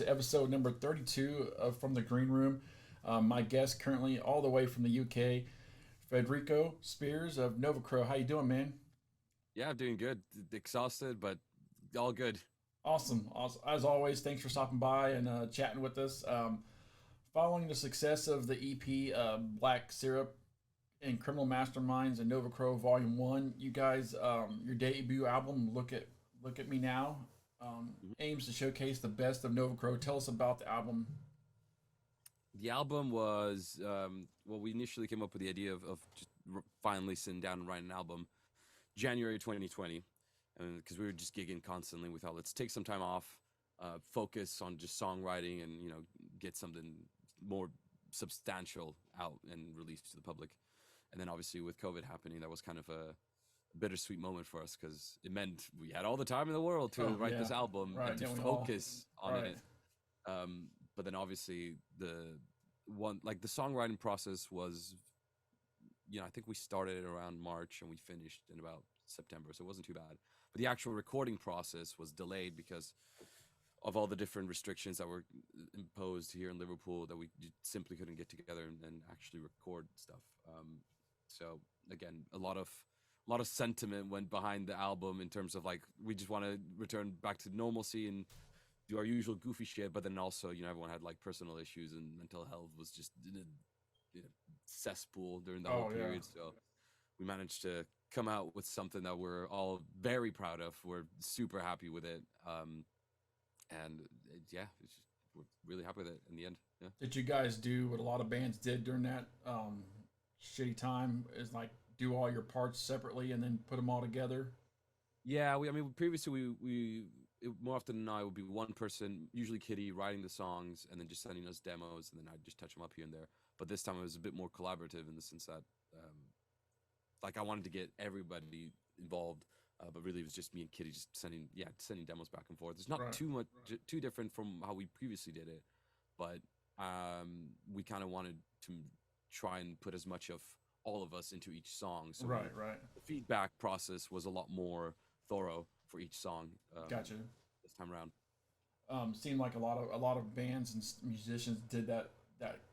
Episode number 32 of From the Green Room. My guest currently all the way from the UK, Federico Spears of Novacrow. How you doing, man? Yeah, I'm doing good. Exhausted, but all good. Awesome. As always, thanks for stopping by and chatting with us. Following the success of the EP Black Syrup and Criminal Masterminds and Novacrow Volume 1, you guys, your debut album, Look at Me Now, aims to showcase the best of Novacrow. Tell us about the album. The album was, we initially came up with the idea of just finally sitting down and writing an album January 2020, because we were just gigging constantly. We thought, let's take some time off, focus on just songwriting and, get something more substantial out and released to the public. And then obviously with COVID happening, that was kind of a bittersweet moment for us because it meant we had all the time in the world to write this album and to focus on it. But then obviously the songwriting process was, I think we started around March and we finished in about September, so it wasn't too bad. But the actual recording process was delayed because of all the different restrictions that were imposed here in Liverpool, that we simply couldn't get together and actually record stuff. So again, a lot of sentiment went behind the album in terms of we just want to return back to normalcy and do our usual goofy shit, but then also everyone had personal issues and mental health was just in a cesspool during the whole period. So we managed to come out with something that we're all very proud of. We're super happy with it, and we're really happy with it in the end. Yeah. Did you guys do what a lot of bands did during that shitty time? Is do all your parts separately and then put them all together? Yeah, previously more often than not, it would be one person, usually Kitty, writing the songs and then just sending us demos, and then I'd just touch them up here and there. But this time it was a bit more collaborative in the sense that, I wanted to get everybody involved, but really it was just me and Kitty just sending demos back and forth. It's not too different from how we previously did it, but we kind of wanted to try and put as much of all of us into each song. So the feedback process was a lot more thorough for each song. Gotcha. This time around. Seemed like a lot of bands and musicians did that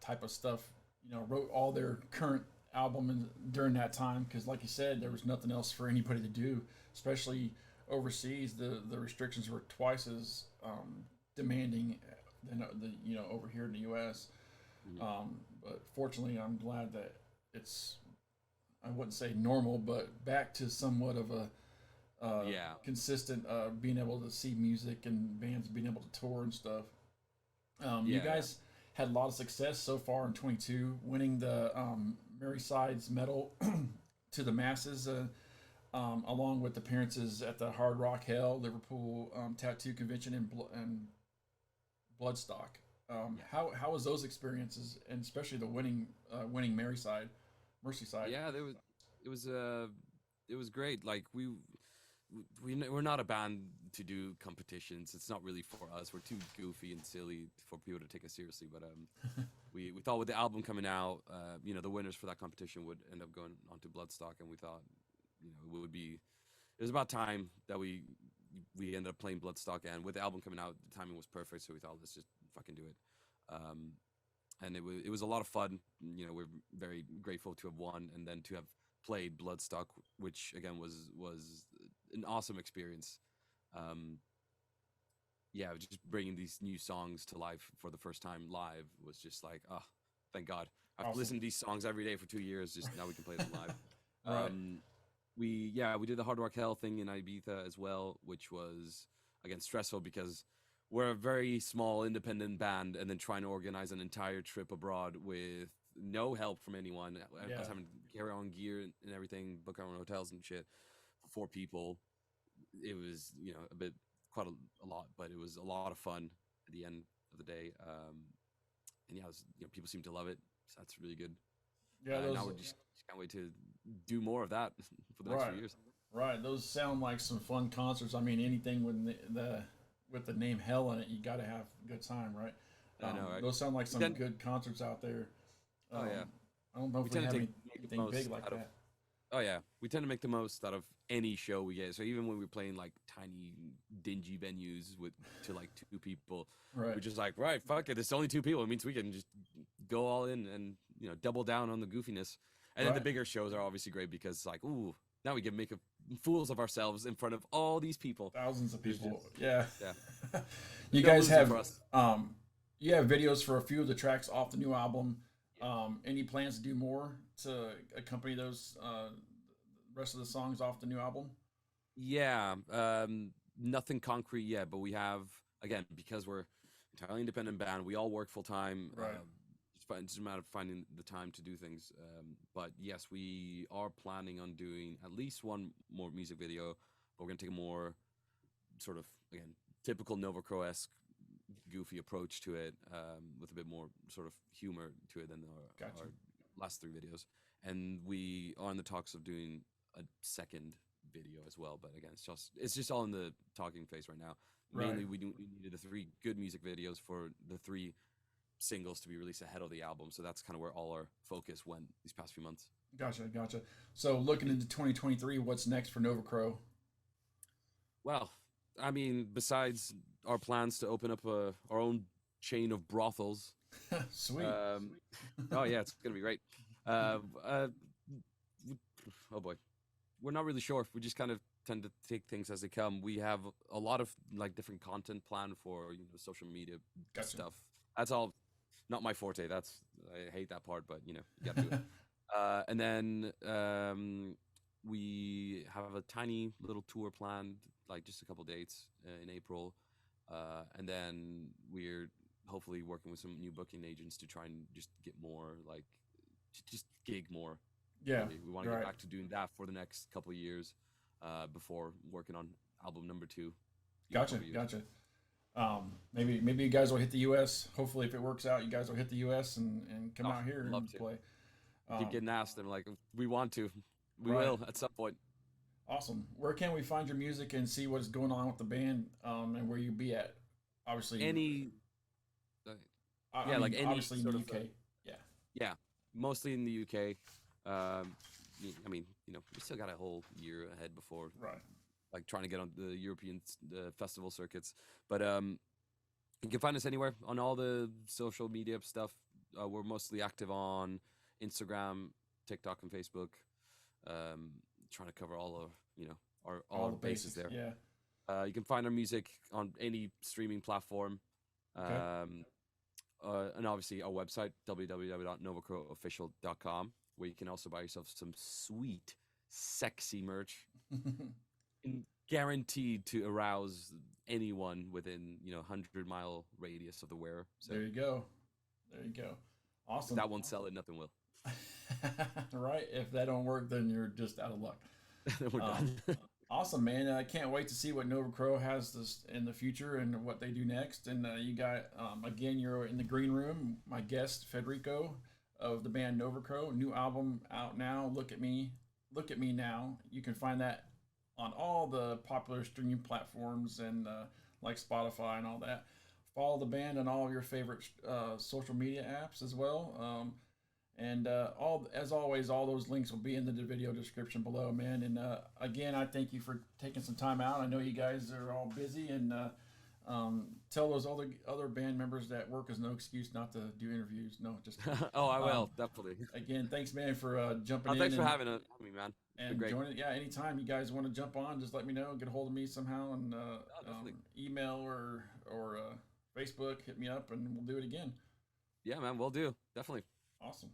type of stuff. Wrote all their current album during that time because, like you said, there was nothing else for anybody to do, especially overseas. The restrictions were twice as demanding than over here in the U.S. Mm-hmm. But fortunately, I'm glad that it's, I wouldn't say normal, but back to somewhat of a consistent being able to see music and bands being able to tour and stuff. You guys had a lot of success so far in 22, winning the Merseyside Medal to the masses, along with appearances at the Hard Rock Hell, Liverpool Tattoo Convention, and Bloodstock. How was those experiences, and especially the winning Merseyside? Yeah, it was great. We're not a band to do competitions. It's not really for us. We're too goofy and silly for people to take us seriously. But we thought with the album coming out, the winners for that competition would end up going onto Bloodstock, and we thought, it was about time that we ended up playing Bloodstock, and with the album coming out, the timing was perfect. So we thought, let's just fucking do it. and it was a lot of fun. You know, we're very grateful to have won, and then to have played Bloodstock, which again was an awesome experience. Yeah, just bringing these new songs to life for the first time live was just like, oh, thank God. I've Awesome. listened to these songs every day for 2 years. Just now we can play them live. Right. We did the Hard Rock Hell thing in Ibiza as well, which was again stressful because we're a very small independent band, and then trying to organize an entire trip abroad with no help from anyone. Yeah. Us having to carry on gear and everything, book our own hotels and shit for 4 people. It was, you know, quite a lot, but it was a lot of fun at the end of the day. And yeah, you know, people seem to love it, so that's really good. Yeah, now we just can't wait to do more of that for the next few years. Right, those sound like some fun concerts. I mean, anything with the name Hell in it, you got to have a good time, right? I know, right? Those sound like some good concerts out there. Oh yeah. I don't know if we have anything big like that. Oh yeah, we tend to make the most out of any show we get. So even when we're playing like tiny, dingy venues to like 2 people, right, we're just like, right, fuck it, it's only 2 people. It means we can just go all in and, you know, double down on the goofiness. And then the bigger shows are obviously great because it's like, ooh, now we can make fools of ourselves in front of all these people, thousands of people. Yeah. You guys have you have videos for a few of the tracks off the new album. Any plans to do more to accompany those rest of the songs off the new album? Yeah, nothing concrete yet, but we have, again, because we're entirely independent band, we all work full time. Right. It's just a matter of finding the time to do things. But yes, we are planning on doing at least one more music video, but we're gonna take a more sort of, again, typical Novacrow-esque goofy approach to it, with a bit more sort of humor to it than our last 3 videos. And we are in the talks of doing a second video as well, but again, it's just all in the talking phase right now. Mainly we needed the 3 good music videos for the 3 singles to be released ahead of the album, so that's kind of where all our focus went these past few months. Gotcha. So looking into 2023, what's next for Novacrow? Well, I mean, besides our plans to open up our own chain of brothels. Sweet. Oh yeah, it's gonna be great. Oh boy, we're not really sure. We just kind of tend to take things as they come. We have a lot of like different content planned for, you know, social media stuff. That's all not my forte. I hate that part, but you know, you gotta do it. And then we have a tiny little tour planned, like just a couple dates in April, and then we're hopefully working with some new booking agents to try and just get more, like, just gig more. Yeah, really. We want to get back to doing that for the next couple of years, before working on album number 2. Gotcha. Maybe you guys will hit the U.S. Hopefully, if it works out, you guys will hit the U.S. and come out here and play. Keep getting asked, and like, we want to. We will at some point. Awesome. Where can we find your music and see what's going on with the band, and where you be at? Obviously, any obviously sort in the UK. Yeah, mostly in the UK. I mean, you know, we still got a whole year ahead before, like, trying to get on the European festival circuits. But you can find us anywhere on all the social media stuff. We're mostly active on Instagram, TikTok, and Facebook. Trying to cover all of, you know, all the bases there. Yeah. You can find our music on any streaming platform. And obviously our website, www.novacrowofficial.com, where you can also buy yourself some sweet, sexy merch, guaranteed to arouse anyone within, you know, 100-mile radius of the wearer. So there you go. Awesome. If that won't sell it, nothing will. Right. If that don't work, then you're just out of luck. Then we're done. Awesome, man. I can't wait to see what Novacrow has this in the future and what they do next. And you got, again, you're in the green room. My guest, Federico, of the band Novacrow. New album out now. Look at me now. You can find that on all the popular streaming platforms and like Spotify and all that. Follow the band on all of your favorite social media apps as well. And as always, all those links will be in the video description below, man. And again, I thank you for taking some time out. I know you guys are all busy, and Tell those other band members that work is no excuse not to do interviews. No, just kidding. Oh, I will definitely. Again, thanks, man, for jumping in. Thanks for having me, man. And joining. Yeah, anytime you guys want to jump on, just let me know. Get a hold of me somehow, and email or Facebook. Hit me up, and we'll do it again. Yeah, man, we'll do. Definitely. Awesome.